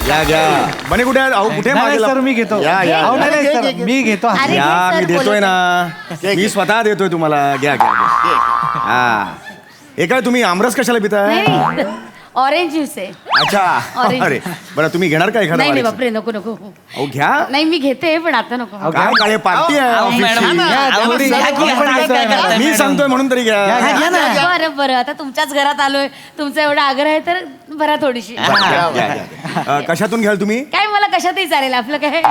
या घ्या बने कुठे आहे? अहो कुठे मागे सर मी घेतो या या अहो, नाही, नाही, सर, मी घेतो अरे, या सर, मी देतोय ना मी स्वतः देतोय तुम्हाला घ्या घ्या घ्या हा हे काय तुम्ही आमरस कशाला पिताय नाही ऑरेंज ज्यूस आहे अच्छा Orange. अरे बरं तुम्ही घेणार का एखादा नाही नाही वारीचं? बापरे नको नको अहो घ्या नाही मी घेते पण आता नको काय काय पार्टी आहे ऑफिसची. मी सांगतोय म्हणून तरी घ्या बरं बरं आता तुमच्याच घरात आलोय तुमचा एवढा आग्रह आहे तर भरा थोडीशी घ्या, घ्या, घ्या. कशातून घ्याल तुम्ही काय मला कशातही चालेल आपलं काय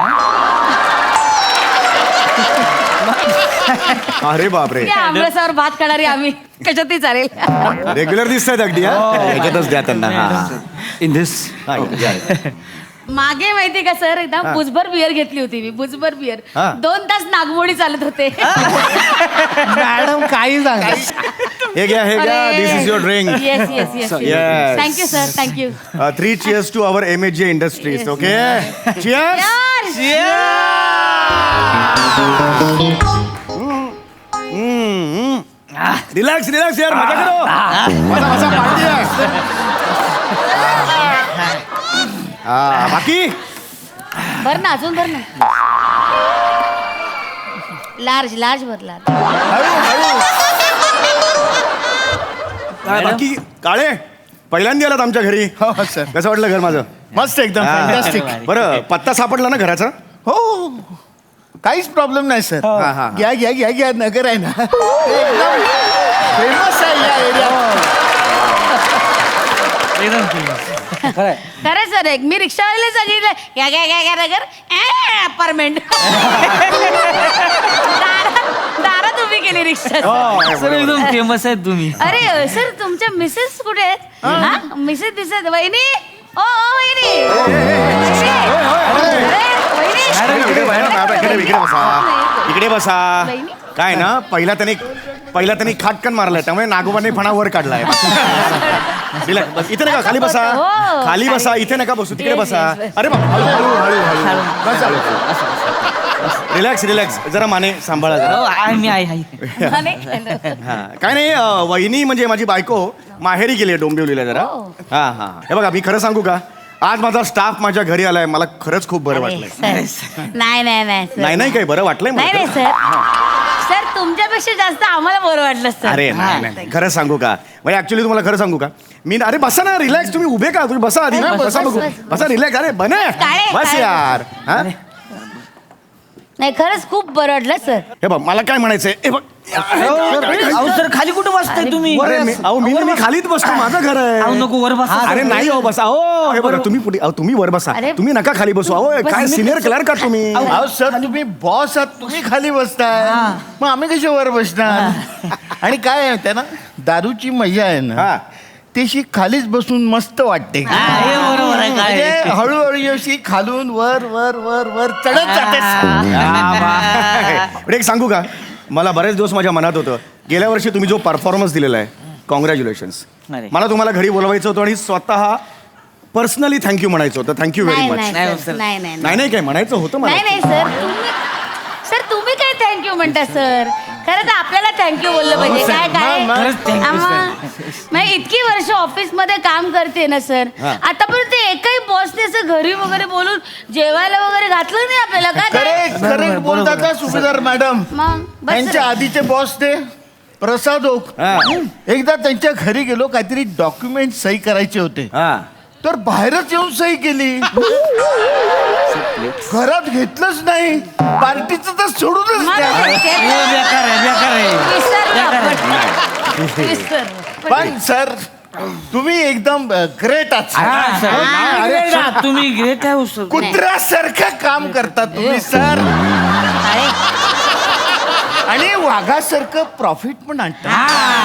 अरे बापरे त्या आमरसावर भात खाणारी आम्ही कशातही चालेल रेग्युलर दिसतायत अगदी ह्याच्यातच द्या त्यांना हा इन दिस हा, घ्या. मागे माहिती का सर एकदा बुजभर बियर घेतली होती मी बुजभर बियर हा. 2 तास नागमोडी चालत होते मॅडम काही सांगा हे घ्या हे घ्या this is your drink yes yes yes Yes. Thank you sir thank you 3 cheers to our MHJ Industries, okay? Cheers! Relax relax यार मजा करो मजा मजा पार्टी आहे बाकी भर ना अजून भर ना लार्ज लार्ज भर लार्ज बाकी काळे पहिल्यांदा आलात आमच्या घरी हो सर कसं वाटलं घर माझं मस्त एकदम फॅन्टास्टिक बरं पत्ता सापडला ना घराचा हो काहीच प्रॉब्लेम नाही सर हा, हा. घ्या घ्या घ्या घ्या नगर आहे ना एकदम फेमस आहे या एरियात खरं सर एक मी रिक्षावाले सांगितलं घ्या घ्या घ्या घ्या नगर अपार्टमेंट दारात उभी केली रिक्षा सर एकदम फेमस आहेत तुम्ही अरे सर तुमच्या मिसेस कुठे आहेत हा मिसेस दिसत वहिनी ओ वहिनी इकडे बसा इकडे बसा बहिणी? काय ना पहिला त्याने खाटकन मारलाय त्यामुळे नागोबाने फणा वर काढलाय इथे नका खाली बसा हो. खाली बसा इथे नका बसू तिकडे Yes, बसा yes, yes. अरे बाबा रिलॅक्स रिलॅक्स जरा माने सांभाळा जरा मी आहे हा काय नाही वहिनी म्हणजे माझी बायको माहेरी गेली आहे डोंबिवलीला जरा हो. हा हा हे बघा मी खरं सांगू का आज माझा स्टाफ माझ्या घरी आलाय मला खरंच खूप बरं वाटलंय नाही नाही नाही sir. नाही नाही काही बरं वाटलंय मला नाही नाही खरं. सर सर तुमच्यापेक्षा जास्त आम्हाला बरं वाटलं सर अरे नाही नाही खरं सांगू का म्हणजे ऍक्च्युली तुम्हाला खरं सांगू का मी अरे बसा ना रिलॅक्स तुम्ही उभे का तुम्ही बसा आधी बस, बसा बस, बघू बस. बसा रिलॅक्स अरे बने काळे, बस काळे. यार हा नाही खरंच खूप बरं वाटलं सर हे बघ मला काय म्हणायचंय हे बघ सर खाली कुठं बसताय तुम्ही अरे मी खालीच बसतो माझं घर आहे नको वर बसा अरे नाही हो बसा हो हे बघा तुम्ही पुढे तुम्ही वर बसा अरे. तुम्ही नका खाली बसू अहो बस, काय मी सिनियर क्लर्क आहात तुम्ही अहो सर तुम्ही बॉस आहात तुम्ही खाली बसताय मग आम्ही कसे वर बसणार आणि काय आहे त्या ना दारूची मजा आहे ना हा तशी खालीच बसून मस्त वाटते हे बरोबर आहे काय म्हणजे हळूहळू अशी खालून वर वर वर वर चढत जाते पण एक सांगू का मला बरेच दिवस माझ्या मनात होतं गेल्या वर्षी तुम्ही जो परफॉर्मन्स दिलेला आहे कॉंग्रॅच्युलेशन्स अरे. मला तुम्हाला घरी बोलवायचं होतं आणि स्वतः पर्सनली थँक्यू म्हणायचं होतं थँक्यू व्हेरी नाही मच नाही नाही, sir, sir. नाही नाही नाही नाही काय म्हणायचं होतं नाही मला नाही सर तुम्ही काय थँक्यू म्हणता सर खरं तर आपल्याला थँक्यू बोललं पाहिजे काय काय खरंच thank you, म्हणजे इतकी वर्ष ऑफिस मध्ये काम करते ना सर हा. आतापर्यंत एकही बॉसने असं घरी वगैरे बोलून जेवायला वगैरे घातलं नाही आपल्याला काय काय करेक्ट करेक्ट बोलतात ना सुभेदार मॅडम मग बस त्यांच्या आधीचे बॉस ते प्रसाद ओक हा. एकदा त्यांच्या घरी गेलो काहीतरी डॉक्युमेंट सही करायचे होते हा तर बाहेरच येऊन सही केली घरात घेतलंच नाही पार्टीचं तर सोडूनच मग द्या. ते- बेकार आहे बेकार आहे विसरलो आपण. बेकार विसरलो. पण सर तुम्ही एकदम ग्रेट आहात sir. अरे तुम्ही ग्रेट आहे हो, sir. कुत्र्यासारखं काम करता तुम्ही सर अरे, आणि वाघासारखं प्रॉफिट पण आणता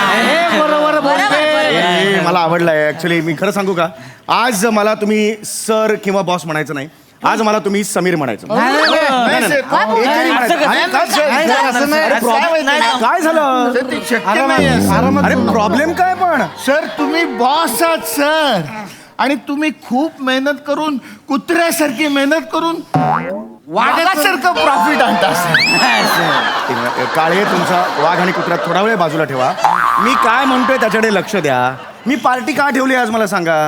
हे बरोबर बरोबर. हे मला आवडलंय ऍक्च्युली मी खरं सांगू का आज मला तुम्ही सर किंवा बॉस म्हणायचं नाही आज मला तुम्ही समीर म्हणायचं नाही, sir. एकरी म्हणायचं. नाही, काय- नाही, sir. काय- असं नाही. अरे problem- काय झालं Sir, ते शक्य नाही आहे, sir. अरे प्रॉब्लेम काय पण सर तुम्ही बॉस आहात सर आणि तुम्ही खूप मेहनत करून कुत्र्यासारखी मेहनत करून वाघासारखं प्रॉफिट आणता सर काळे तुमचा वाघ आणि कुत्रा थोडा वेळ बाजूला ठेवा मी काय म्हणतोय त्याच्याकडे लक्ष द्या मी पार्टी का ठेवली आज मला सांगा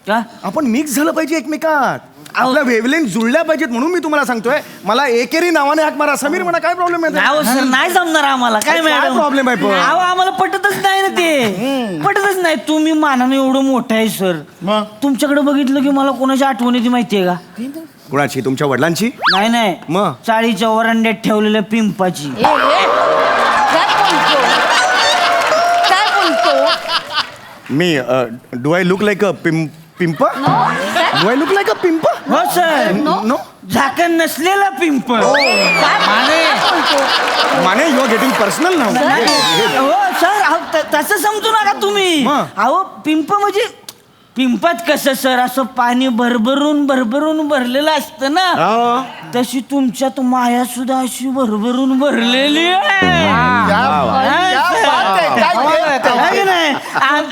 का आपण मिक्स झालं पाहिजे एकमेकात आपल्या वेवलेन जुळल्या पाहिजेत म्हणून मी तुम्हाला सांगतोय. मला एकेरी नावाने हाक मारा, समीर म्हणा, काय प्रॉब्लेम आहे? अहो सर नाही जमणार आम्हाला. काय काय मॅडम problem आहे पण? अहो आम्हाला पटतच नाही ना ते. पटतच नाही. तुम्ही मानाने एवढं मोठं आहे सर. मग तुमच्याकडे बघितलं की मला कोणाची आठवण येते माहितीये का? कुणाची? तुमच्या वडिलांची? नाही नाही मग? चाळीच्या वरांड्यात ठेवलेल्या पिंपाची. काय बोलतो? काय बोलतो? मी do I look like a pimp? Do I look like a pimp? हो सर. नो. झाकण नसलेला पिंप. माने यू आर गेटिंग पर्सनल नाव. हो सर अहो, तसं समजू नका तुम्ही. मग? अहो पिंप म्हणजे पिंपात कसं सर असं पाणी भरभरून भरलेलं असतं ना, तशी तुमच्यात माया सुद्धा अशी भरभरून भरलेली आहे. आहे की नाही?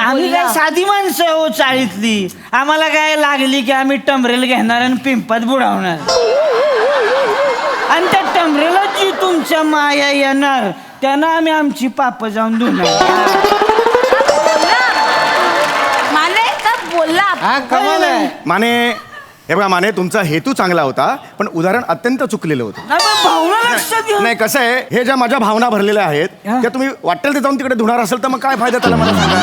आम्ही काय साधी माणसं हो चाळीतली. आम्हाला काय लागली की आम्ही टमरेल घेणार आणि पिंपात बुडवणार, आणि त्या टमरेला जी तुमच्या माया येणार त्यानं आम्ही आमची पाप जाऊन धुणार. माने का बोलला? माने हे बघा माने, तुमचा हेतू चांगला होता पण उदाहरण अत्यंत चुकलेलं होतं. नाही, पण भावना लक्षात घेऊन. नाही कसं आहे, हे ज्या माझ्या भावना भरलेल्या आहेत त्या तुम्ही वाटेल ते जाऊन तिकडे धुणार असेल तर मग काय फायदा त्याला मला सांगा.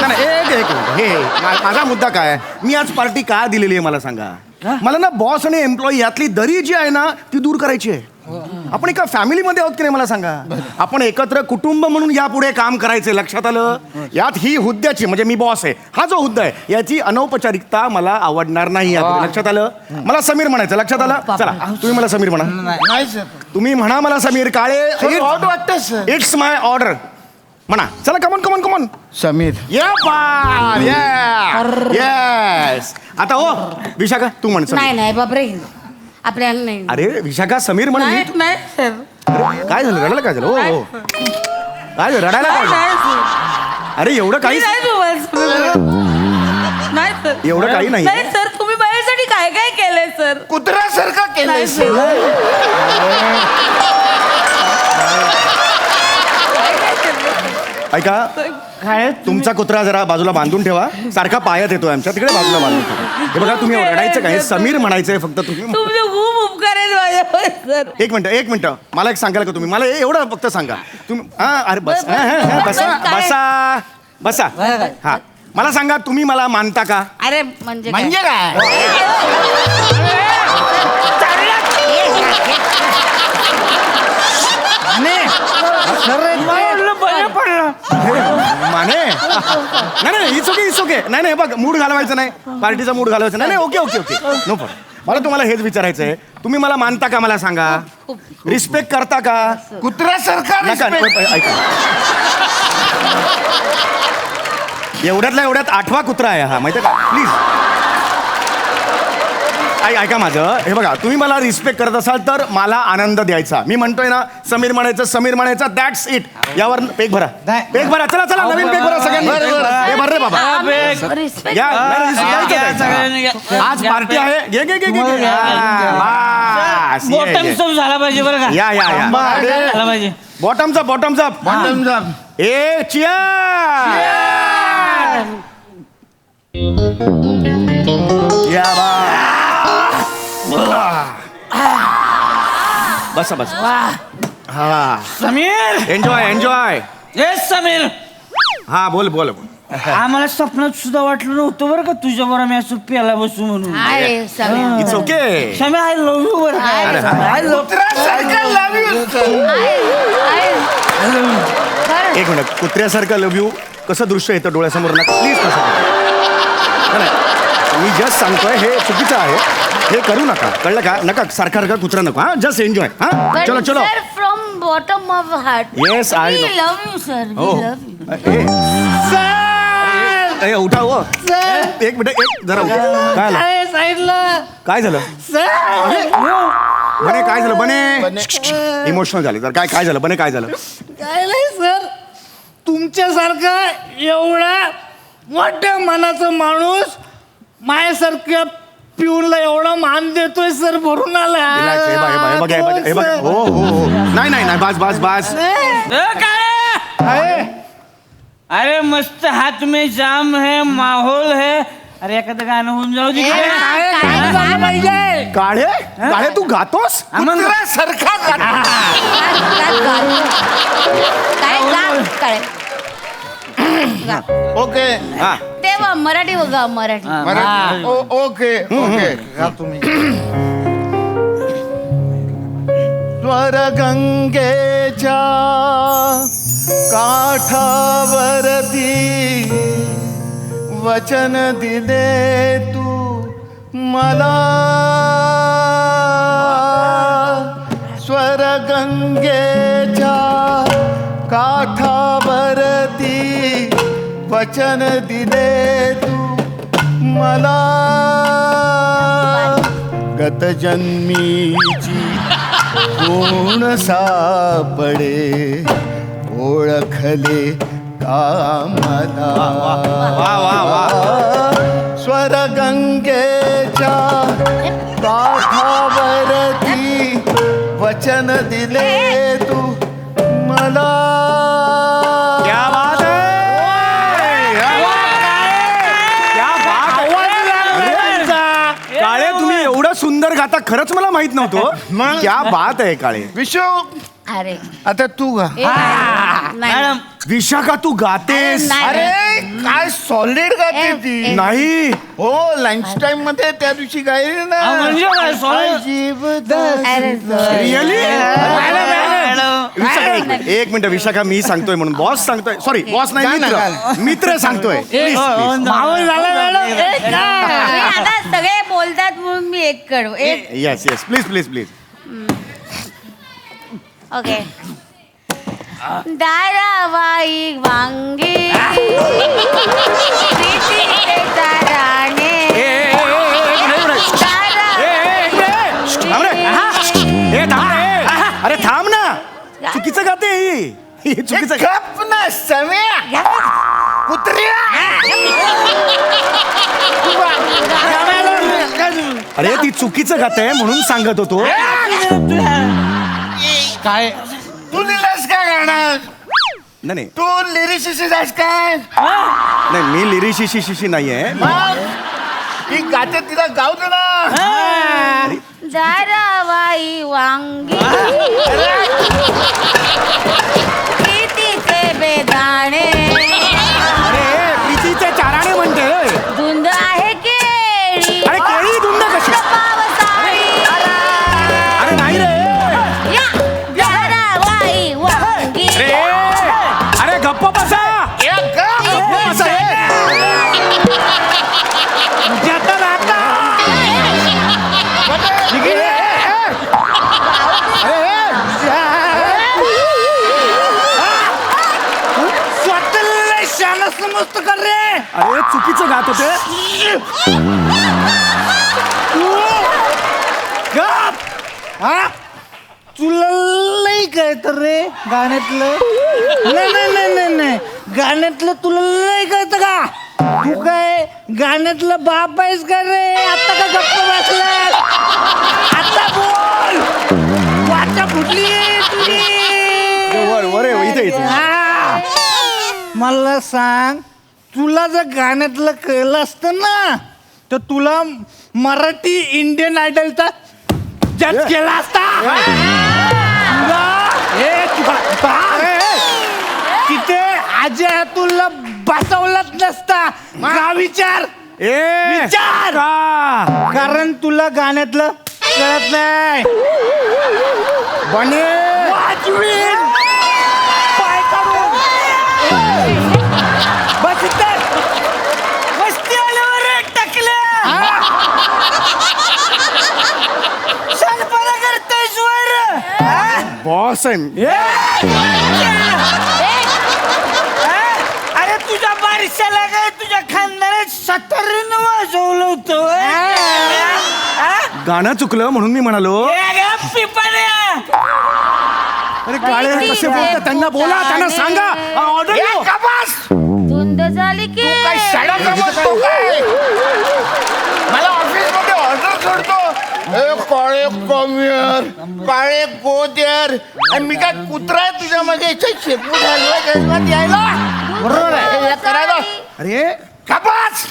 नाही, एक मिनिट. हे माझा मुद्दा काय आहे, मी आज पार्टी का दिलेली आहे मला सांगा. मला ना बॉस आणि एम्प्लॉई यातली दरी जी आहे ना ती दूर करायची आहे. आपण एका फॅमिलीमध्ये आहोत की नाही मला सांगा. आपण एकत्र कुटुंब म्हणून यापुढे काम करायचे. लक्षात आलं? यात ही हुद्द्याची म्हणजे मी बॉस आहे, हा जो हुद्दा आहे याची अनौपचारिकता मला आवडणार नाही. यापुढे लक्षात आलं? मला समीर म्हणायचं. लक्षात आलं? चला तुम्ही मला समीर म्हणा. नाही सर, तुम्ही म्हणा मला समीर काळे. ऑड वाटतं सर. इट्स माय ऑर्डर म्हणा. चला कमन कमन कमन. समीर. येस. आता हो विशाखा तू म्हण समीर. नाही नाही बापरे, आपल्याला नाही. अरे विशाखा समीर म्हण. नाही नाही सर. काय झालं? रडायला काय झालं? हो हो काय झालं? रडायला काय झालं? अरे एवढं काही नाही सर, एवढं काही नाही. नाही सर, तुम्ही माझ्यासाठी काय काय केलंय सर? कुत्र्यासारखं केलंय नाही, सर. ऐका, तुमचा कुत्रा जरा बाजूला बांधून ठेवा. सारखा पायात येतोय आमच्या, तिकडे बाजूला बांधून ठेवा. हे बघा तुम्ही रडायचं काय, समीर म्हणायचंय फक्त तुम्ही. तुमचे खूप उपकार आहेत माझ्यावर सर. एक मिनिट मला एक सांगाल का तुम्ही? मला एवढं फक्त सांगा तुम्ही. हा अरे बस. बसा बसा बसा. हा मला सांगा, तुम्ही मला मानता का? अरे म्हणजे म्हणजे काय? माने नाही इट्स ओके. नाही बघ, मूड घालवायचं नाही, पार्टीचा मूड घालवायचा नाही. Okay no problem. मला तुम्हाला हेच विचारायचं आहे, तुम्ही मला मानता का? मला सांगा. रिस्पेक्ट करता का? कुत्र्यासारखा नका ऐका, एवढ्यातल्या एवढ्यात 8वा कुत्रा आहे हा, माहिती का? प्लीज ऐका माझं. हे बघा, तुम्ही मला रिस्पेक्ट करत असाल तर मला आनंद द्यायचा. मी म्हणतोय ना समीर म्हणायचं, दॅट्स इट. यावर पेक भरा. चला नवीन पेक भरा सगळ्यांनी. हे भर रे बाबा. रिस्पेक्ट. या, आज पार्टी आहे. घे. बस, ये. बॉटम झाला पाहिजे बरं का. या झाला पाहिजे. Bottoms up. A cheer. या बस. हा समीर. एन्जॉय. येस समीर. हा बोल. आम्हाला स्वप्नात सुद्धा वाटलं नव्हतं बरं का तुझ्या बरोबर मी असं प्याला बसू म्हणून. अरे Sameer. It's okay. Sameer I love you बरं का. अरे, आय लव्ह. कुत्र्यासारखं love you. खरं. एक मिनिट. कुत्र्यासारखं लव्ह यू कसं दृश्य येतं डोळ्यासमोर ना प्लीज कसं नाही. मी जस्ट सांगतोय हे चुकीचं आहे, हे करू नका. कळलं का? नका सारखा कुत्रा नको. हा जस्ट एन्जॉय. हा चलो. Sir from bottom of heart. Yes, I know. Love you sir. हो. उठा हो. एक मिनिट जरा उठा. काय झालं? काय झालं बने? काय झालं बने? इमोशनल झाले तर काय झालं बने? काय झालं? काय नाही सर, तुमच्यासारखा एवढा मोठ्या मनाचा माणूस माझ्यासारख्या पिऊनला एवढा मान देतोय सर. भरून आला. हे बघ. हो. नाही बस. अरे मस्त हात में जाम है, माहौल है. अरे एखादं गाणं होऊन जाऊ दे. काळे काळे तू गातोस कुत्र्यासारखा गातो. काय ओके हा तेव्हा मराठी बघा मराठी मराठी. ओके ओके गा तुम्ही. स्वरगंगेच्या काठावरती वचन दिले तू मला. स्वरगंगेच्या काठावरती वचन दिले तू मला. गतजन्मीची कोण सापडे ओळखले कामना. वा वा वा स्वरगंगेच्या काठावरती वचन दिले तू मला. क्या बात है क्या बात है. काळे तुम्ही एवढं सुंदर गाता खरंच मला माहित नव्हतं. क्या बात आहे काळे. विशू अरे आता तू गा. मॅडम विशाखा तू गातेस. नाही. अरे काय सॉलिड गाते ती. नाही हो लंच टाइम मध्ये त्या दिवशी गायली ना. म्हणजे काय, solid? Really madam. एक मिनिट विशाखा मी सांगतोय म्हणून बॉस सांगतोय. सॉरी बॉस नाही गा ना, गा मित्र मित्र सांगतोय. Please, please. मावळ झाला मॅडम. मी आता सगळे बोलतात म्हणून मी एक कडू एक yes yes please please please. Okay. दारावाई वांगी प्रीतीचे ताराणे अरे थांब ना चुकीचं गाते ही चुकीचं गप ना सम्या कुत्र्या. अरे ती चुकीचं गाते म्हणून सांगत होतो. काय तू लिहिलंस काय गाणं. नाही नाही तू लिरिसिस आहेस काय. नाही मी लिरिशिशी शिशी नाहीये. मग ती गाते तिला गाऊ दे ना. दारावाई वांगी प्रीतीचे बेदाणे अरे प्रीतीचे चाराणे म्हणते. धुंद आहे केळी अरे केळी धुंद कशी. पावसाळी अरे नाही रे. या दारावाई वांगी अरे अरे गप्प बसा. गप्प बसा हे. मस्त कर रे. अरे चुकीचं गात होते. तुला लई कळतं रे गाण्यातलं. नाही गाण्यातलं तुला लई कळतं का. तू काय गाण्यातलं बाप आहेस का रे. आता का गप्प बसला. आता बोल. वाचा फुटली तुझी. वर इथे इथे. हा. मला सांग तुला जर गाण्यातलं कळलं असतं ना तर तुला मराठी इंडियन आयडलचा जज केला असता. तिथे अजय अतुलला बसवलाच नसता. का विचार विचार. कारण तुला गाण्यातलं कळत नाही. बने वाजवीन पाय काढून बस इथे वस्ती आल्यावर टाकल्या. शानपणा करतोयस वर. बॉस आहे. अरे तुझ्या बारशाला काय तुझ्या खानदारात 70 वाजवलं होतं. गाणं चुकलं म्हणून मी म्हणालो. अरे काळे कसे बोलतात त्यांना बोला त्यांना सांगा. ऑर्डर धुंद झाली की काय शाळा समजतो काय. मला ऑफिस मध्ये ऑर्डर सोडतो. काळे कॉम्युअर काळे गोदर आणि मी काय कुत्रा आहे तुझ्या मागे शेपू घालवा यायला. बरोबर आहे करायला. अरे कपास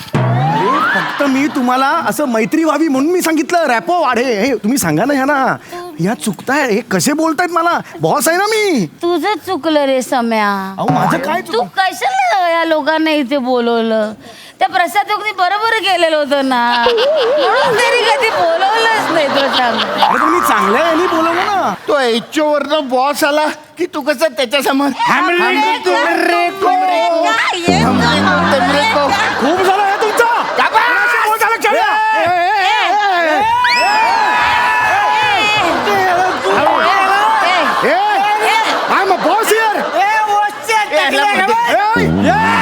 फक्त मी तुम्हाला असं मैत्री व्हावी म्हणून मी सांगितलं रॅपो वाढे. हे तुम्ही सांगा ना ह्यांना, या चुकताय, हे कसे बोलतायत मला, बॉस आहे ना मी. तुझं चुकलं रे सम्या. अहो माझं काय तू कशाला या लोकांना इथे बोलवलं? त्या प्रसाद बरोबर केलेलं होतं ना, म्हणून तरी कधी बोलवलंच नाही तो चांगलं. अरे पण मी चांगल्या यांनी बोलवलं ना. तो एचओ वरनं बॉस आला की तू कसं त्याच्यासमोर खूप झालं हे तुमचं. कोणाशी बोल झालं खेळूया? I'm a boss here. ए, वॉचच्या टाकल्या का बा? Hey!